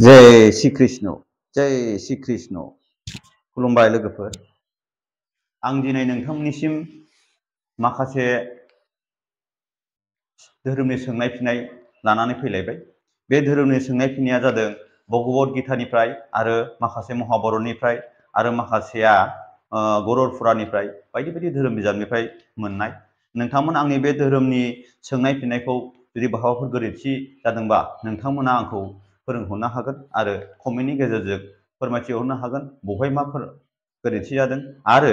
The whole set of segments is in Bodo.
जय श्री कृष्ण जय श्री कृष्ण खुलुमबाय लोगोफोर आं दिनै नोंथांमोननिसिम माखासे धोरोमनि सोंनाय फिननाय लानानै फैलायबाय। बे धोरोमनि सोंनाय फिननाया जादों भगवद गीतानिफ्राय आरो माखासे महाभारतनिफ्राय आरो माखासेया गरुड़ पुराणनिफ्राय बायदि बायदि धोरोम बिजाबनिफ्राय मोननाय। नोंथांमोन आंनि बे धोरोमनि सोंनाय फिननायखौ जुदि बहाबाफोर गोरोन्थि जादोंबा नोंथांमोना आंखौ फोरोंहरनो हागोन आरो कमेन्टनि गेजेरजों फोरमायथिहरनो हागोन बबेहाय मा गोरोन्थि जादों आरो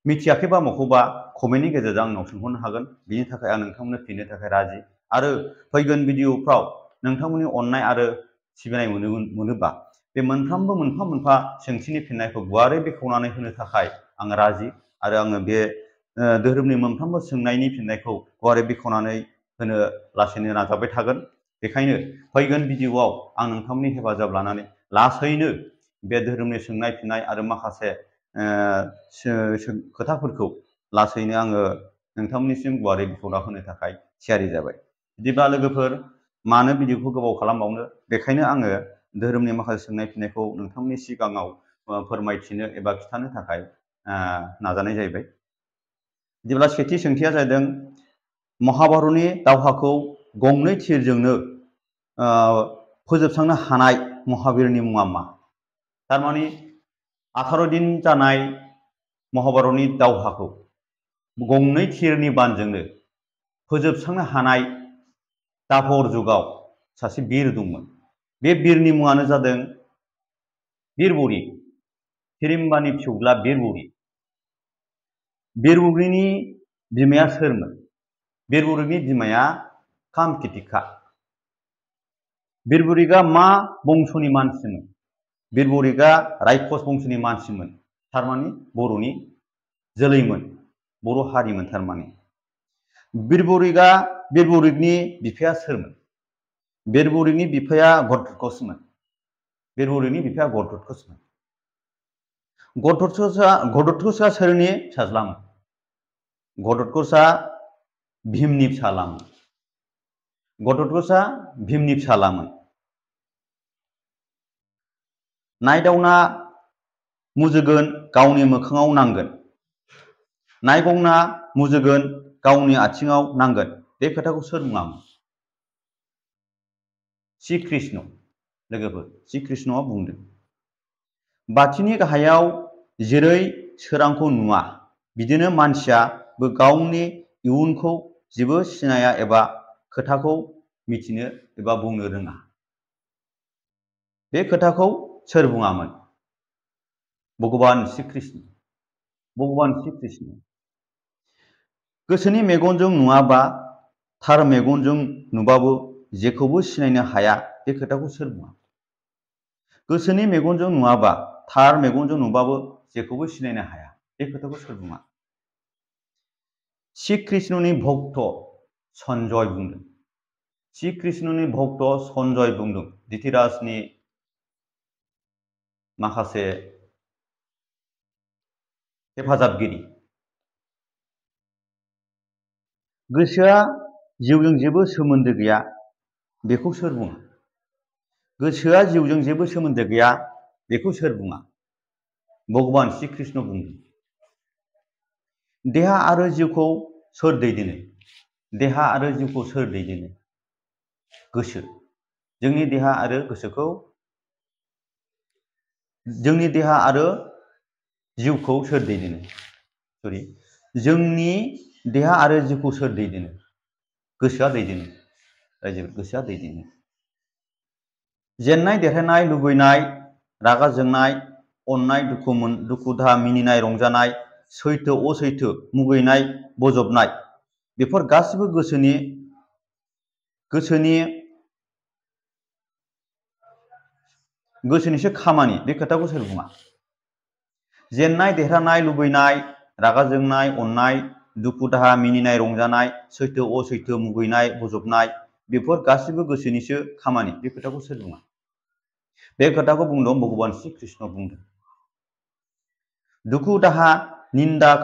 मिथियाखैबा माखौबा कमेन्टनि गेजेरजों आंनाव सोंहरनो हागोन। बिनि थाखाय आं नोंथांमोननो फिननो थाखाय राजि आरो फैगोन भिडिअफ्राव नोंथांमोननि अननाय आरो सिबिनाय मोनोबा बे मोनफ्रोमबो मोनफा मोनफा सोंथिनि फिननायखौ गुवारै बेखेवनानै होनो थाखाय आं राजि आरो आङो बे धोरोमनि मोनफ्रोमबो सोंनायनि फिननायखौ गुवारै बेखेवनानै होनो लासैनो नाजाबाय थागोन। बेखायनो फैगोन भिडिअआव आं नोंथांमोननि हेफाजाब लानानै लासैनो बे धोरोमनि सोंनाय फिननाय आरो माखासे खोथाफोरखौ लासैनो आङो नोंथांमोननिसिम गुवारै बेखेवना होनो थाखाय थियारि जाबाय। बिदिब्ला लोगोफोर मानो भिडिअखौ गोबाव खालामबावनो, बेखायनो आङो धोरोमनि माखासे सोंनाय फिननायखौ नोंथांमोननि सिगाङाव फोरमायथिनो एबा खिथानो थाखाय नाजानाय जाहैबाय। बिदिब्ला सेथि सोंथिया जादों महाभारतनि दावहाखौ गंनै थिरजोंनो फोजोबस्रांनो हानाय महाबीरनि मुङा मा? थारमाने 18 दिन जानाय महाभारतनि दावहाखौ गंनै थिरनि बानजोंनो फोजोबस्रांनो हानाय दापर जुगाव सासे बीर दंमोन। बे बीरनि मुङानो जादों बीरबुरि, हिरिम्बानि फिसौज्ला बीरबुरि। बीरबुरिनि बिमाया सोरमोन? बीरबुरिनि बिमाया कामकेतिका। बीरबुरिगा मा बंस'नि मानसिमोन? बीरबुरिगा रायखस बंस'नि मानसिमोन, थारमाने बर'नि जोलैमोन, बर' हारिमोन। थारमाने बीरबुरिनि बिफाया सोरमोन? बीरबुरिनि बिफाया घटोत्कचमोन। बीरबुरिनि बिफाया घटोत्कचमोन। घटोत्कचआ सोरनि फिसाज्लामोन? घटोत्कचआ भीमनि फिसालामोन। घटोत्कचआ भीमनि फिसालामोन। नायदावना मुजुगोन गावनि मोखाङाव नांगोन, नायगंना मुजुगोन गावनि आथिङाव नांगोन, बे खोथाखौ सोर बुङामोन? श्री कृष्ण। लोगोफोर, श्री कृष्णआ बुंदों। बाथिनि गाहायाव जेरै सोरांखौ नुवा बिदिनो मानसियाबो गावनि इयुनखौ जेबो सिनाया एबा खोथाखौ मिथिनो एबा बुंनो रोङा। बे खोथाखौ सोर बुङामोन? भगवान श्री कृष्ण। भगवान श्री कृष्ण। गोसोनि मेगनजों नुवाबा थार मेगनजों नुबाबो जेखौबो सिनायनो हाया, बे खोथाखौ सोर बुङा? गोसोनि मेगनजों नुवाबा थार मेगनजों नुबाबो जेखौबो सिनायनो हाया, बे खोथाखौ सोर बुङा? श्री कृष्णनि भक्त सन्जय बुंदों। श्री कृष्णनि भक्त सन्जय बुंदों, धृतराष्ट्रनि माखासे हेफाजाबगिरि। गोसोआ जिउजों जेबो सोमोन्दो गैया, बेखौ सोर बुङा? गोसोआ जिउजों जेबो सोमोन्दो गैया, बेखौ सोर बुङा? भगवान श्री कृष्ण बुंदों। देहा आरो जिउखौ सोर दैदेनो? देहा आरो जिउखौ सोर दैदेनो? गोसो। जोंनि देहा आरो गोसोखौ, जोंनि देहा आरो जिउखौ सोर दैदेनो? जोंनि देहा आरो जिउखौ सोर दैदेनो? गोसोआ दैदेनो। गोसोआ दैदेनो। जेननाय देरहानाय, लुबैनाय रागा जोंनाय, अननाय दुखु दाहा, मिनिनाय रंजानाय, सैथो असैथो, मुगैनाय बजबनाय, बेफोर गासिबो गोसोनिसो खामानि, बे खोथाखौ सोर बुङा? जेननाय देरहानाय, लुबैनाय रागा जोंनाय, अननाय दुखु दाहा, मिनिनाय रंजानाय, सैथो असैथो, मुगैनाय बजबनाय, बेफोर गासिबो गोसोनिसो खामानि, बे खोथाखौ सोर बुङा? बे खोथाखौ बुंदों भगवान श्री कृष्ण बुंदों। दुखु दाहा निदान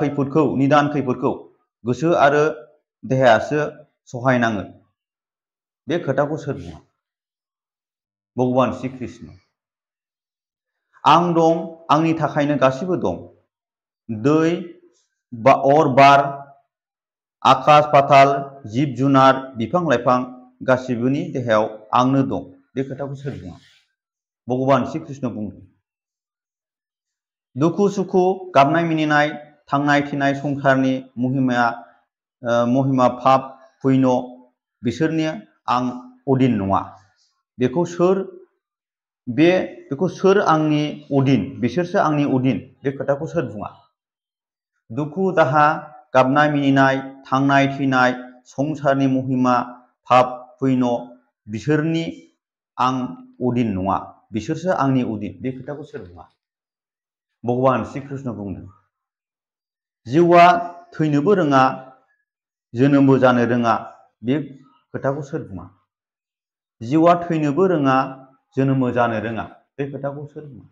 खैफोदखौ गोसो आरो देहायासो सहायनाङो, बे खोथाखौ सोर बुङा? भगवान श्री कृष्ण। आं दं, आंनि थाखायनो गासिबो दं। दै, अर, बार, आकाश पाताल, जिब जुनार, बिफां लाइफां गासिबोनि देहायाव आंनो दं। बे खोथाखौ सोर बुङा? भगवान श्री कृष्ण बुंदों। दुखु सुखु, गाबनाय मिनिनाय, थांनाय थैनाय संसारनि महिमा पाप पुण्य बिसोरनि आं अधीन नङा। बेखौ सोर आंनि अधीन? बिसोरसो आंनि अधीन। बे खोथाखौ सोर बुङा? दुखु दाहा, गाबनाय मिनिनाय, थांनाय थैनाय संसारनि महिमा पाप पुण्य बिसोरनि आं अधीन नङा। बिसोरसो आंनि अधीन। बे खोथाखौ सोर बुङा? भगवान श्री कृष्ण बुंदों। जिउआ थैनोबो रोङा, जोनोमबो जानो रोङा। बे खोथाखौ सोर बुङा? जिउआ थैनोबो रोङा, जोनोमबो जानो रोङा। बे खोथाखौ सोर बुङा?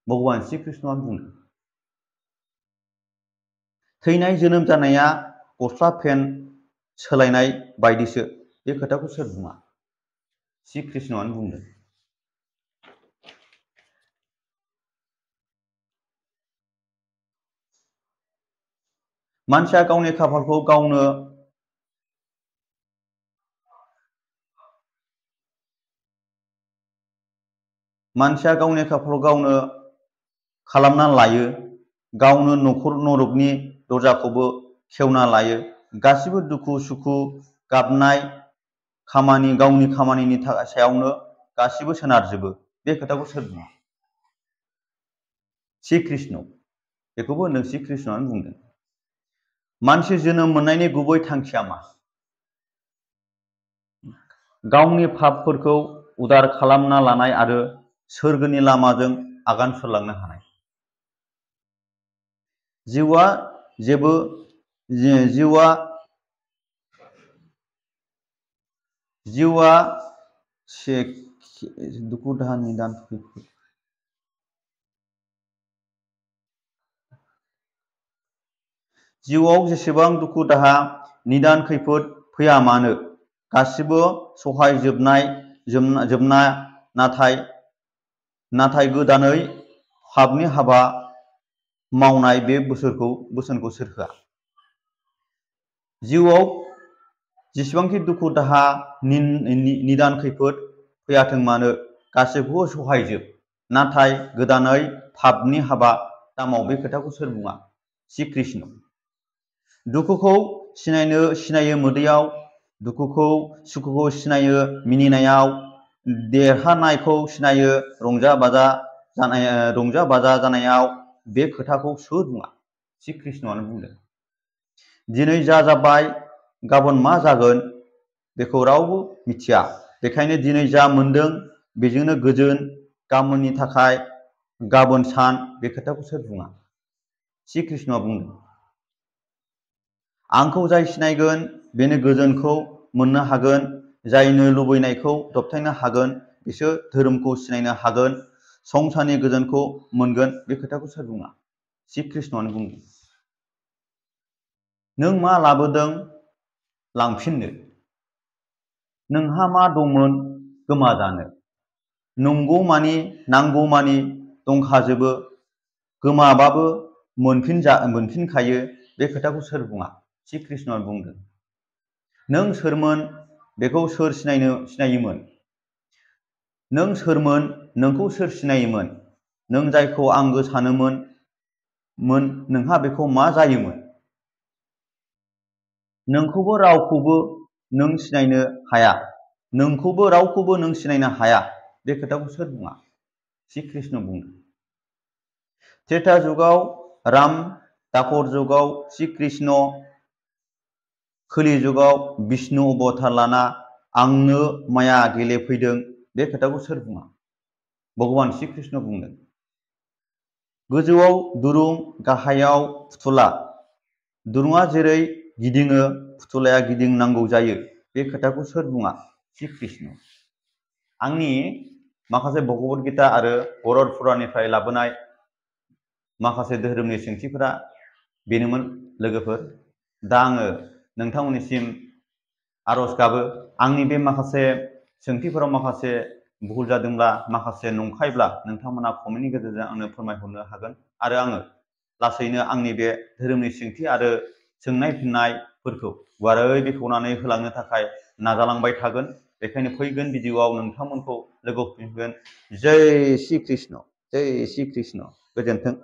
भगवान श्री कृष्णआ बुंदों। थैनाय जोनोम जानाया गस्ला पेन्ट सोलायनाय बायदिसो। बे खोथाखौ सोर बुङा? श्री कृष्णआनो बुंदों। मानसिया गावनि खाफालखौ गावनो खालामना लायो। गावनो नरकनि दरजाखौबो खेवना लायो। गासिबो दुखु सुखु गाबनाय गावनि खामानिनि सायावनो गासिबो सोनारजोबो। बे खोथाखौ सोर बुङा? श्री कृष्ण। बेखौबो नों श्री कृष्णआनो बुंदों। मानसि जोनोम मोननायनि गुबै थांखिया मा? गावनि पापफोरखौ उदार खालामना लानाय आरो सोरगोनि लामाजों आगान सुरलांनो हानाय। जिउआ दुखु दाहा निदान खैफोद जिउआव जेसेबां दुखु दाहा निदान खैफोद फैया मानो गासिबो सहाय जोबना नाथाय गोदानै पापनि हाबा मावनाय बे बोसोनखौ सोर होआ? जिउआव जेसेबांखि दुखु दाहा निदान खैफोद फैयाथों मानो गासैखौबो सहायजोब, नाथाय गोदानै पापनि हाबा दामाव। बे खोथाखौ सोर बुङा? श्री कृष्ण। दुखुखौ सिनायो मोदैयाव, सुखुखौ सिनायो मिनिनायाव, देरहानायखौ सिनायो रंजा बाजा जानायाव। बे खोथाखौ सोर बुङा? श्री कृष्णआनो बुंदों। दिनै जा जाबाय गाबोन मा जागोन बेखौ रावबो मिथिया। बेखायनो दिनै जा मोनदों बेजोंनो गोजोन। गाबोननि थाखाय गाबोन सान। बे खोथाखौ सोर बुङा? श्री कृष्णआ बुंदों। आंखौ जाय सिनायगोन बेनो गोजोनखौ मोननो हागोन। जायनो लुबैनायखौ दबथायनो हागोन बिसोर धोरोमखौ सिनायनो हागोन, संसारनि गोजोनखौ मोनगोन। बे खोथाखौ सोर बुङा? श्री कृष्णआनो बुंदों। नों मा लाबोदों लांफिननो? नोंहा मा दंमोन गोमाजानो? नांगौमानि दंखाजोबो, गोमाबाबो मोनफिनखायो। बे खोथाखौ सोर बुङा? श्री कृष्णआ बुंदों। नों सोरमोन बेखौ सोर सिनायोमोन? नों सोरमोन नोंखौ सोर सिनायोमोन? नों जायखौ आंगो सानोमोन नोंहा बेखौ मा जायोमोन? नोंखौबो रावखौबो नों सिनायनो हाया। बे खोथाखौ सोर बुङा? श्री कृष्ण बुंदों। त्रेता जुगाव राम, दापर जुगाव श्री कृष्ण, खोलि जुगाव विष्णु अबतार लाना आंनो माया गेलेफैदों। बे खोथाखौ सोर बुङा? भगवान श्री कृष्ण बुंदों। गोजौआव दुरुं, गाहायाव फुथुला। दुरुङा जेरै गिदिङो फुथुलाया गिदिंनांगौ जायो। बे खोथाखौ सोर बुङा? श्री कृष्ण। आंनि माखासे भगवद गीता आरो गरुड़ पुराणनिफ्राय लाबोनाय माखासे धोरोमनि सोंथिफोरा बेनोमोन लोगोफोर। दा आङो नोंथांमोननिसिम आरज गाबो आंनि बे माखासे सोंथिफोराव माखासे भुल जादोंब्ला माखासे नंखायब्ला नोंथांमोना कमेन्टनि गेजेरजों आंनो फोरमायहरनो हागोन आरो आङो लासैनो आंनि बे धोरोमनि सोंथि आरो सोंनाय फिननायफोरखौ गुवारै बेखेवनानै होलांनो थाखाय नाजालांबाय थागोन। बेखायनो फैगोन भिडिअ'आव नोंथांमोनखौ लोगो हमफिनगोन। जय श्री कृष्ण, जय श्री कृष्ण। गोजोन्थों।